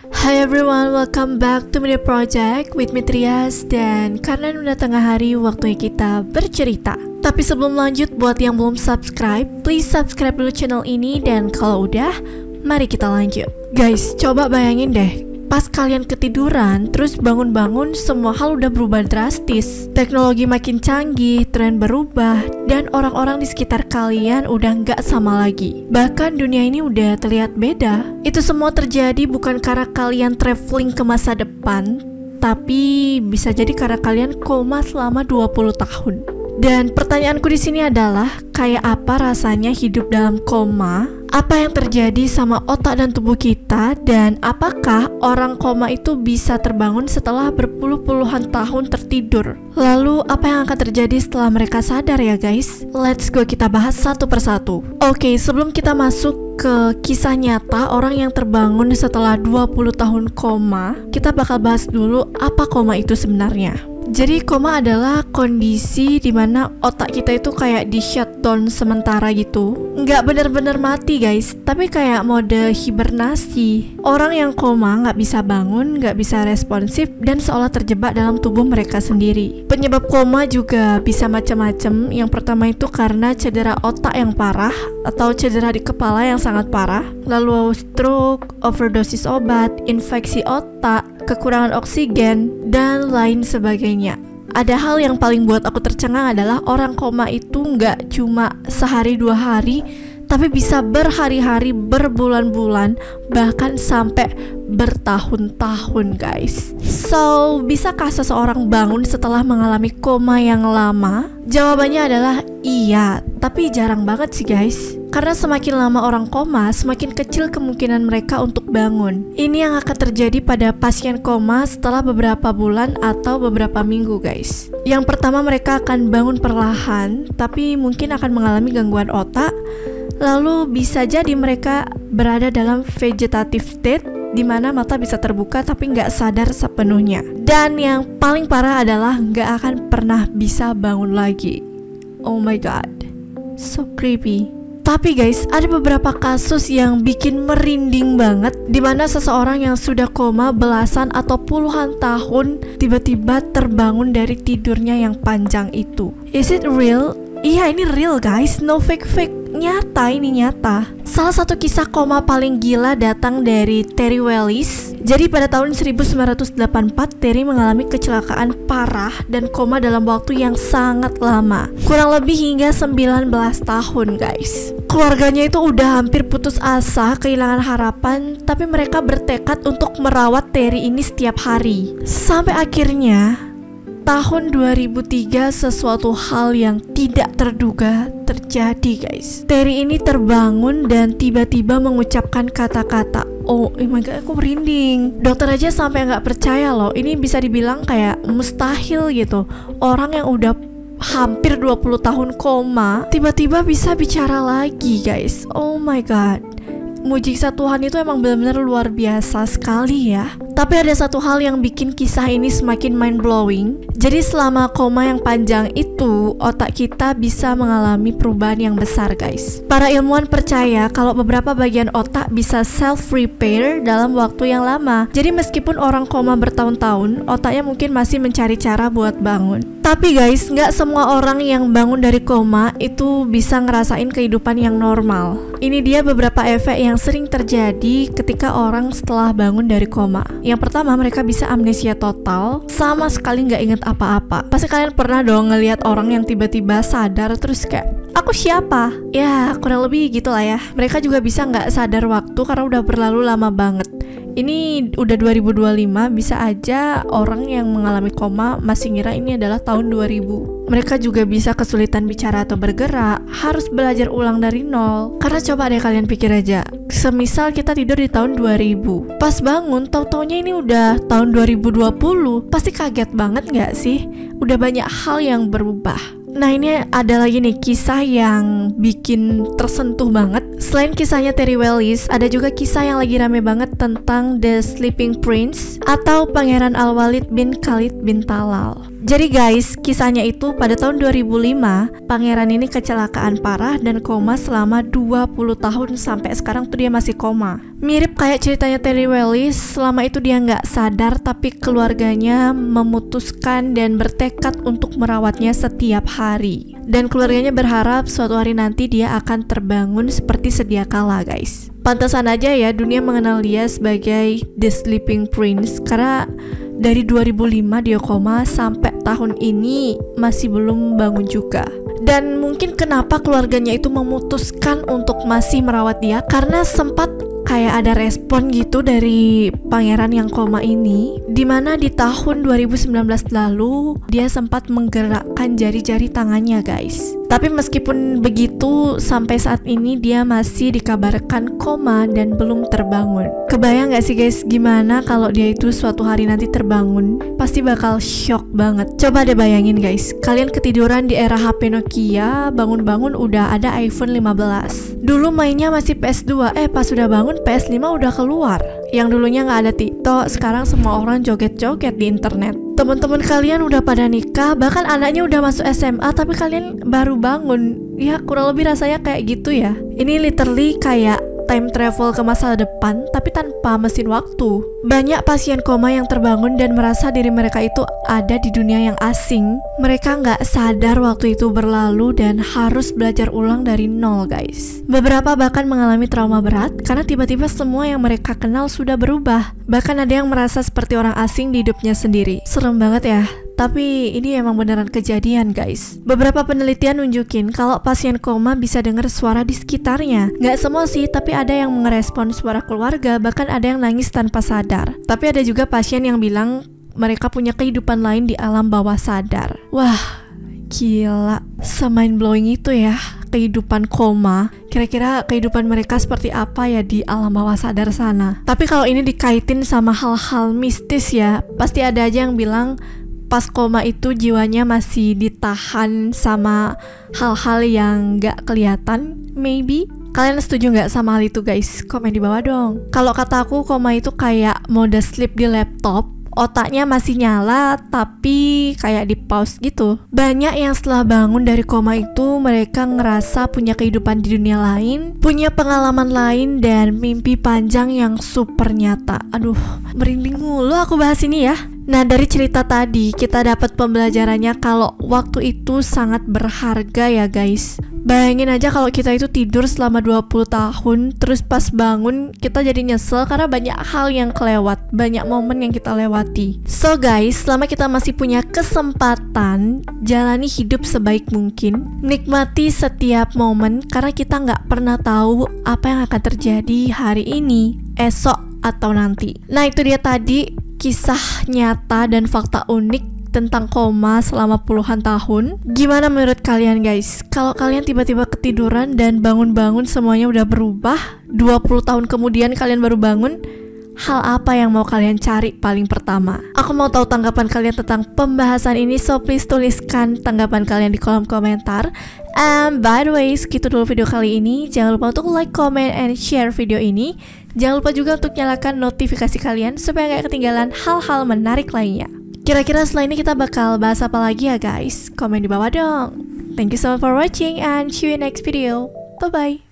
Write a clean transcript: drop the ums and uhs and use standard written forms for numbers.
Hi everyone, welcome back to Media Project with me Trias. Dan karena udah tengah hari, waktunya kita bercerita. Tapi sebelum lanjut, buat yang belum subscribe, please subscribe dulu channel ini. Dan kalau udah, mari kita lanjut. Guys, coba bayangin deh, pas kalian ketiduran, terus bangun-bangun, semua hal udah berubah drastis. Teknologi makin canggih, tren berubah, dan orang-orang di sekitar kalian udah nggak sama lagi. Bahkan dunia ini udah terlihat beda. Itu semua terjadi bukan karena kalian traveling ke masa depan, tapi bisa jadi karena kalian koma selama 20 tahun. Dan pertanyaanku di sini adalah, kayak apa rasanya hidup dalam koma? Apa yang terjadi sama otak dan tubuh kita? Dan apakah orang koma itu bisa terbangun setelah berpuluh-puluhan tahun tertidur? Lalu apa yang akan terjadi setelah mereka sadar ya guys? Let's go, kita bahas satu persatu. Oke, sebelum kita masuk ke kisah nyata orang yang terbangun setelah 20 tahun koma, kita bakal bahas dulu apa koma itu sebenarnya. Jadi koma adalah kondisi dimana otak kita itu kayak di shutdown sementara gitu. Nggak bener-bener mati guys, tapi kayak mode hibernasi. Orang yang koma nggak bisa bangun, nggak bisa responsif, dan seolah terjebak dalam tubuh mereka sendiri. Penyebab koma juga bisa macam-macam. Yang pertama itu karena cedera otak yang parah atau cedera di kepala yang sangat parah, lalu stroke, overdosis obat, infeksi otak, kekurangan oksigen, dan lain sebagainya. Ada hal yang paling buat aku tercengang adalah orang koma itu nggak cuma sehari dua hari, tapi bisa berhari-hari, berbulan-bulan, bahkan sampai bertahun-tahun guys. So, bisakah seseorang bangun setelah mengalami koma yang lama? Jawabannya adalah iya, tapi jarang banget sih guys. Karena semakin lama orang koma, semakin kecil kemungkinan mereka untuk bangun. Ini yang akan terjadi pada pasien koma setelah beberapa bulan atau beberapa minggu guys. Yang pertama, mereka akan bangun perlahan, tapi mungkin akan mengalami gangguan otak. Lalu bisa jadi mereka berada dalam vegetative state, di mana mata bisa terbuka tapi nggak sadar sepenuhnya. Dan yang paling parah adalah nggak akan pernah bisa bangun lagi. Oh my god, so creepy. Tapi guys, ada beberapa kasus yang bikin merinding banget, dimana seseorang yang sudah koma belasan atau puluhan tahun tiba-tiba terbangun dari tidurnya yang panjang itu. Is it real? Iya, ini real guys, no fake-fake. Nyata, ini nyata. Salah satu kisah koma paling gila datang dari Terry Willis. Jadi pada tahun 1984 Terry mengalami kecelakaan parah dan koma dalam waktu yang sangat lama, kurang lebih hingga 19 tahun guys. Keluarganya itu udah hampir putus asa, kehilangan harapan, tapi mereka bertekad untuk merawat Terry ini setiap hari. Sampai akhirnya tahun 2003 sesuatu hal yang tidak terduga terjadi guys. Terry ini terbangun dan tiba-tiba mengucapkan kata-kata, oh my god, aku merinding. Dokter aja sampai nggak percaya loh. Ini bisa dibilang kayak mustahil gitu. Orang yang udah hampir 20 tahun koma tiba-tiba bisa bicara lagi guys. Oh my god, mujizat Tuhan itu emang benar-benar luar biasa sekali ya. Tapi ada satu hal yang bikin kisah ini semakin mind-blowing. Jadi selama koma yang panjang itu, otak kita bisa mengalami perubahan yang besar guys. Para ilmuwan percaya kalau beberapa bagian otak bisa self-repair dalam waktu yang lama. Jadi meskipun orang koma bertahun-tahun, otaknya mungkin masih mencari cara buat bangun. Tapi guys, nggak semua orang yang bangun dari koma itu bisa ngerasain kehidupan yang normal. Ini dia beberapa efek yang sering terjadi ketika orang setelah bangun dari koma. Yang pertama, mereka bisa amnesia total, sama sekali nggak inget apa-apa. Pasti kalian pernah dong ngelihat orang yang tiba-tiba sadar terus kayak, aku siapa? Ya, kurang lebih gitulah ya. Mereka juga bisa nggak sadar waktu karena udah berlalu lama banget. Ini udah 2025, bisa aja orang yang mengalami koma masih ngira ini adalah tahun 2000. Mereka juga bisa kesulitan bicara atau bergerak, harus belajar ulang dari nol. Karena coba deh kalian pikir aja, semisal kita tidur di tahun 2000, pas bangun tau-taunya ini udah tahun 2020, pasti kaget banget gak sih? Udah banyak hal yang berubah. Nah, ini ada lagi nih kisah yang bikin tersentuh banget. Selain kisahnya Terry Willis, ada juga kisah yang lagi rame banget tentang The Sleeping Prince atau Pangeran Al-Walid bin Khalid bin Talal. Jadi guys, kisahnya itu pada tahun 2005, pangeran ini kecelakaan parah dan koma selama 20 tahun sampai sekarang tuh dia masih koma. Mirip kayak ceritanya Terry Willis, selama itu dia nggak sadar tapi keluarganya memutuskan dan bertekad untuk merawatnya setiap hari. Dan keluarganya berharap suatu hari nanti dia akan terbangun seperti sedia kala guys. Pantasan aja ya dunia mengenal dia sebagai The Sleeping Prince karena dari 2005 dia koma sampai tahun ini masih belum bangun juga. Dan mungkin kenapa keluarganya itu memutuskan untuk masih merawat dia karena sempat kayak ada respon gitu dari pangeran yang koma ini, dimana di tahun 2019 lalu dia sempat menggerakkan jari-jari tangannya guys. Tapi meskipun begitu, sampai saat ini dia masih dikabarkan koma dan belum terbangun. Kebayang gak sih guys gimana kalau dia itu suatu hari nanti terbangun? Pasti bakal shock banget. Coba deh bayangin guys, kalian ketiduran di era HP Nokia, bangun-bangun udah ada iPhone 15. Dulu mainnya masih PS2, pas udah bangun PS5 udah keluar. Yang dulunya gak ada TikTok, sekarang semua orang joget-joget di internet. Teman-teman kalian udah pada nikah, bahkan anaknya udah masuk SMA, tapi kalian baru bangun. Ya kurang lebih rasanya kayak gitu ya. Ini literally kayak time travel ke masa depan tapi tanpa mesin waktu. Banyak pasien koma yang terbangun dan merasa diri mereka itu ada di dunia yang asing. Mereka nggak sadar waktu itu berlalu dan harus belajar ulang dari nol guys. Beberapa bahkan mengalami trauma berat karena tiba-tiba semua yang mereka kenal sudah berubah. Bahkan ada yang merasa seperti orang asing di hidupnya sendiri. Serem banget ya. Tapi ini emang beneran kejadian guys. Beberapa penelitian nunjukin kalau pasien koma bisa dengar suara di sekitarnya. Nggak semua sih, tapi ada yang merespon suara keluarga, bahkan ada yang nangis tanpa sadar. Tapi ada juga pasien yang bilang mereka punya kehidupan lain di alam bawah sadar. Wah, gila, se-mind blowing itu ya kehidupan koma. Kira-kira kehidupan mereka seperti apa ya di alam bawah sadar sana. Tapi kalau ini dikaitin sama hal-hal mistis ya, pasti ada aja yang bilang pas koma itu jiwanya masih ditahan sama hal-hal yang gak kelihatan, maybe. Kalian setuju gak sama hal itu guys? Komen di bawah dong. Kalau kata aku, koma itu kayak mode sleep di laptop. Otaknya masih nyala tapi kayak di pause gitu. Banyak yang setelah bangun dari koma itu mereka ngerasa punya kehidupan di dunia lain, punya pengalaman lain dan mimpi panjang yang super nyata. Aduh, merinding mulu aku bahas ini ya. Nah, dari cerita tadi kita dapat pembelajarannya kalau waktu itu sangat berharga ya guys. Bayangin aja kalau kita itu tidur selama 20 tahun, terus pas bangun kita jadi nyesel karena banyak hal yang kelewat, banyak momen yang kita lewati. So guys, selama kita masih punya kesempatan, jalani hidup sebaik mungkin, nikmati setiap momen karena kita nggak pernah tahu apa yang akan terjadi hari ini, esok, atau nanti. Nah, itu dia tadi kisah nyata dan fakta unik tentang koma selama puluhan tahun. Gimana menurut kalian guys? Kalau kalian tiba-tiba ketiduran dan bangun-bangun semuanya udah berubah, 20 tahun kemudian kalian baru bangun, hal apa yang mau kalian cari paling pertama? Aku mau tahu tanggapan kalian tentang pembahasan ini, so please tuliskan tanggapan kalian di kolom komentar. And by the way, segitu dulu video kali ini. Jangan lupa untuk like, comment, and share video ini. Jangan lupa juga untuk nyalakan notifikasi kalian supaya gak ketinggalan hal-hal menarik lainnya. Kira-kira setelah ini kita bakal bahas apa lagi ya guys? Komen di bawah dong. Thank you so much for watching and see you in next video. Bye-bye.